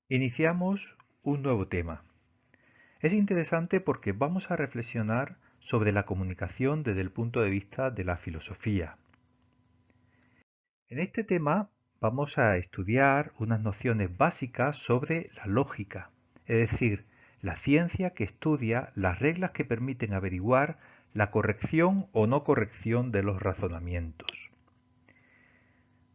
Iniciamos un nuevo tema. Es interesante porque vamos a reflexionar sobre la comunicación desde el punto de vista de la filosofía. En este tema vamos a estudiar unas nociones básicas sobre la lógica, es decir, la ciencia que estudia las reglas que permiten averiguar la corrección o no corrección de los razonamientos.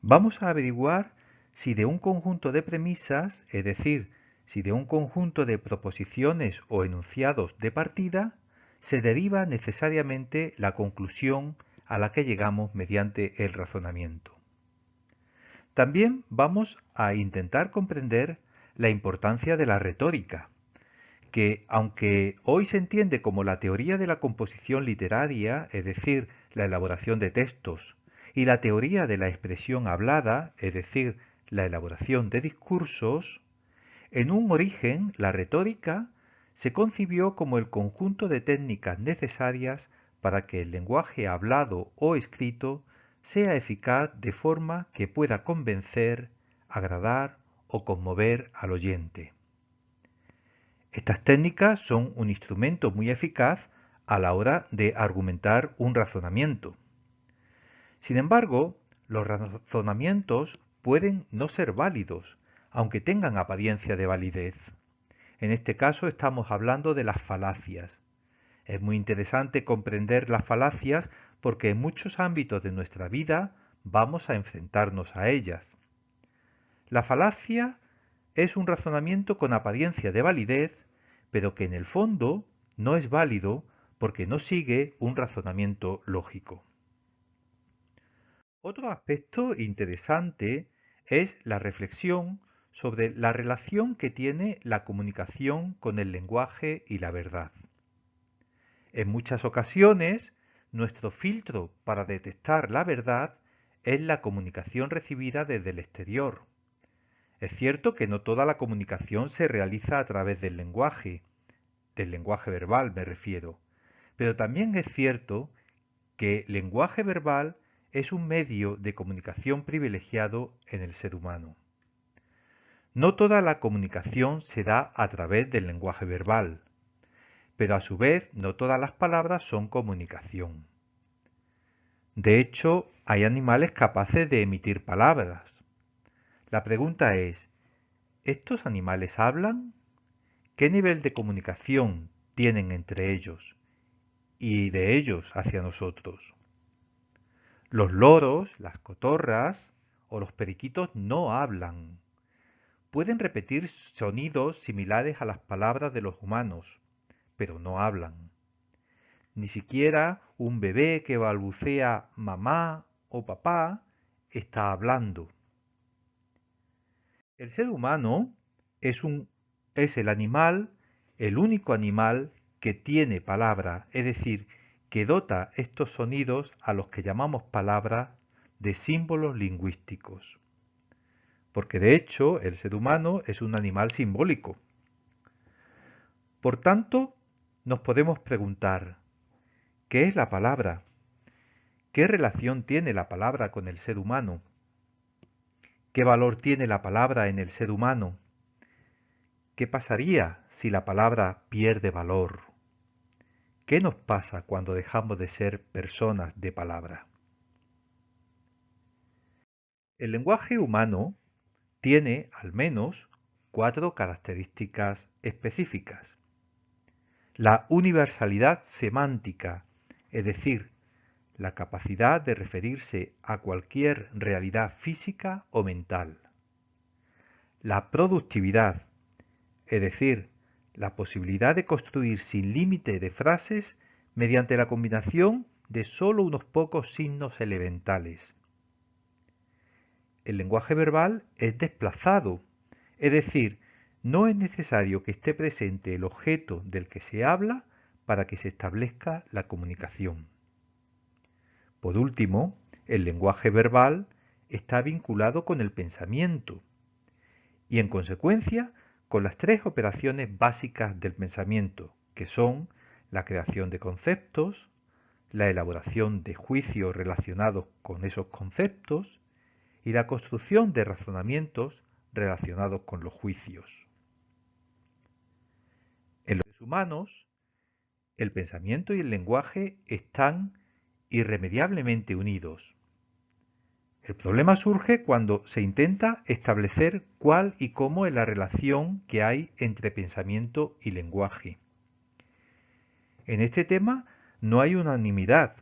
Vamos a averiguar si de un conjunto de premisas, es decir, si de un conjunto de proposiciones o enunciados de partida, se deriva necesariamente la conclusión a la que llegamos mediante el razonamiento. También vamos a intentar comprender la importancia de la retórica, que aunque hoy se entiende como la teoría de la composición literaria, es decir, la elaboración de textos, y la teoría de la expresión hablada, es decir, la elaboración de discursos, en un origen la retórica se concibió como el conjunto de técnicas necesarias para que el lenguaje hablado o escrito sea eficaz de forma que pueda convencer, agradar o conmover al oyente. Estas técnicas son un instrumento muy eficaz a la hora de argumentar un razonamiento. Sin embargo, los razonamientos pueden no ser válidos, aunque tengan apariencia de validez. En este caso estamos hablando de las falacias. Es muy interesante comprender las falacias porque en muchos ámbitos de nuestra vida vamos a enfrentarnos a ellas. La falacia es un razonamiento con apariencia de validez, pero que en el fondo no es válido porque no sigue un razonamiento lógico. Otro aspecto interesante es la reflexión sobre la relación que tiene la comunicación con el lenguaje y la verdad. En muchas ocasiones, nuestro filtro para detectar la verdad es la comunicación recibida desde el exterior. Es cierto que no toda la comunicación se realiza a través del lenguaje verbal me refiero, pero también es cierto que lenguaje verbal es un medio de comunicación privilegiado en el ser humano. No toda la comunicación se da a través del lenguaje verbal, pero a su vez no todas las palabras son comunicación. De hecho, hay animales capaces de emitir palabras. La pregunta es, ¿estos animales hablan? ¿Qué nivel de comunicación tienen entre ellos y de ellos hacia nosotros? Los loros, las cotorras o los periquitos no hablan. Pueden repetir sonidos similares a las palabras de los humanos, pero no hablan. Ni siquiera un bebé que balbucea mamá o papá está hablando. El ser humano es el único animal que tiene palabra, es decir, que dota estos sonidos a los que llamamos palabras de símbolos lingüísticos. Porque de hecho el ser humano es un animal simbólico. Por tanto, nos podemos preguntar, ¿qué es la palabra? ¿Qué relación tiene la palabra con el ser humano? ¿Qué valor tiene la palabra en el ser humano? ¿Qué pasaría si la palabra pierde valor? ¿Qué nos pasa cuando dejamos de ser personas de palabra? El lenguaje humano tiene al menos 4 características específicas. La universalidad semántica, es decir, la capacidad de referirse a cualquier realidad física o mental. La productividad, es decir, la posibilidad de construir sin límite de frases mediante la combinación de solo unos pocos signos elementales. El lenguaje verbal es desplazado, es decir, no es necesario que esté presente el objeto del que se habla para que se establezca la comunicación. Por último, el lenguaje verbal está vinculado con el pensamiento y en consecuencia con las 3 operaciones básicas del pensamiento, que son la creación de conceptos, la elaboración de juicios relacionados con esos conceptos y la construcción de razonamientos relacionados con los juicios. En los seres humanos, el pensamiento y el lenguaje están irremediablemente unidos. El problema surge cuando se intenta establecer cuál y cómo es la relación que hay entre pensamiento y lenguaje. En este tema no hay unanimidad.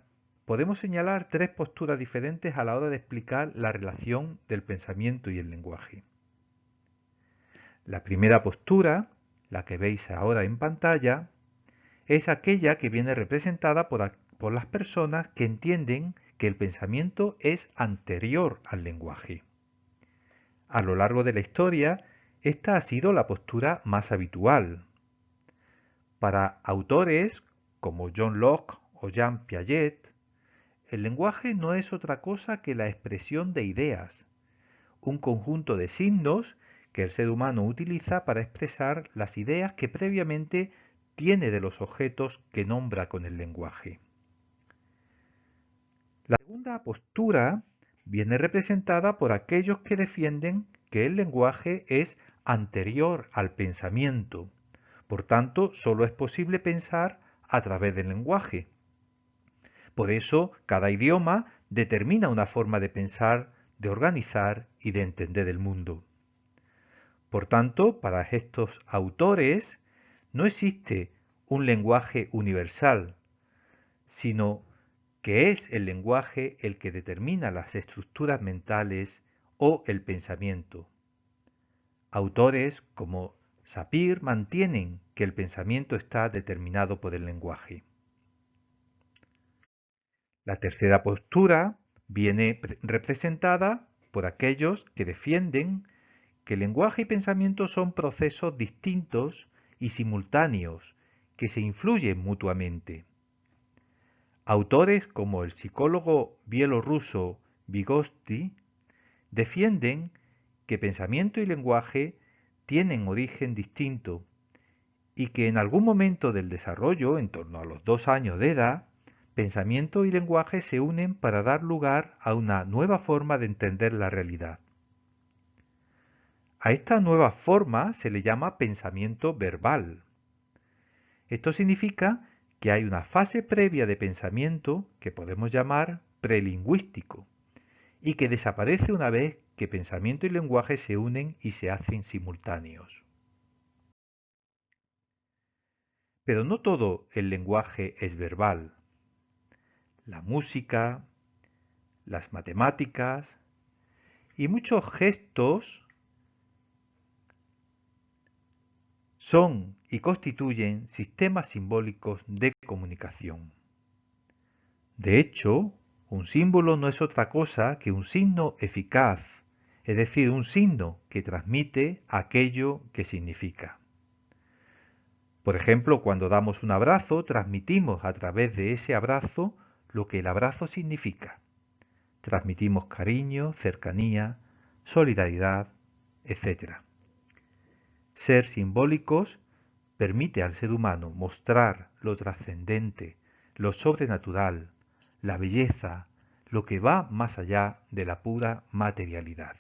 Podemos señalar tres posturas diferentes a la hora de explicar la relación del pensamiento y el lenguaje. La primera postura, la que veis ahora en pantalla, es aquella que viene representada por las personas que entienden que el pensamiento es anterior al lenguaje. A lo largo de la historia, esta ha sido la postura más habitual. Para autores como John Locke o Jean Piaget, el lenguaje no es otra cosa que la expresión de ideas, un conjunto de signos que el ser humano utiliza para expresar las ideas que previamente tiene de los objetos que nombra con el lenguaje. La segunda postura viene representada por aquellos que defienden que el lenguaje es anterior al pensamiento. Por tanto, solo es posible pensar a través del lenguaje. Por eso, cada idioma determina una forma de pensar, de organizar y de entender el mundo. Por tanto, para estos autores, no existe un lenguaje universal, sino que es el lenguaje el que determina las estructuras mentales o el pensamiento. Autores como Sapir mantienen que el pensamiento está determinado por el lenguaje. La tercera postura viene representada por aquellos que defienden que lenguaje y pensamiento son procesos distintos y simultáneos que se influyen mutuamente. Autores como el psicólogo bielorruso Vygotsky defienden que pensamiento y lenguaje tienen origen distinto y que en algún momento del desarrollo, en torno a los 2 años de edad, pensamiento y lenguaje se unen para dar lugar a una nueva forma de entender la realidad. A esta nueva forma se le llama pensamiento verbal. Esto significa que hay una fase previa de pensamiento que podemos llamar prelingüístico y que desaparece una vez que pensamiento y lenguaje se unen y se hacen simultáneos. Pero no todo el lenguaje es verbal. La música, las matemáticas y muchos gestos son y constituyen sistemas simbólicos de comunicación. De hecho, un símbolo no es otra cosa que un signo eficaz, es decir, un signo que transmite aquello que significa. Por ejemplo, cuando damos un abrazo, transmitimos a través de ese abrazo lo que el abrazo significa. Transmitimos cariño, cercanía, solidaridad, etc. Ser simbólicos permite al ser humano mostrar lo trascendente, lo sobrenatural, la belleza, lo que va más allá de la pura materialidad.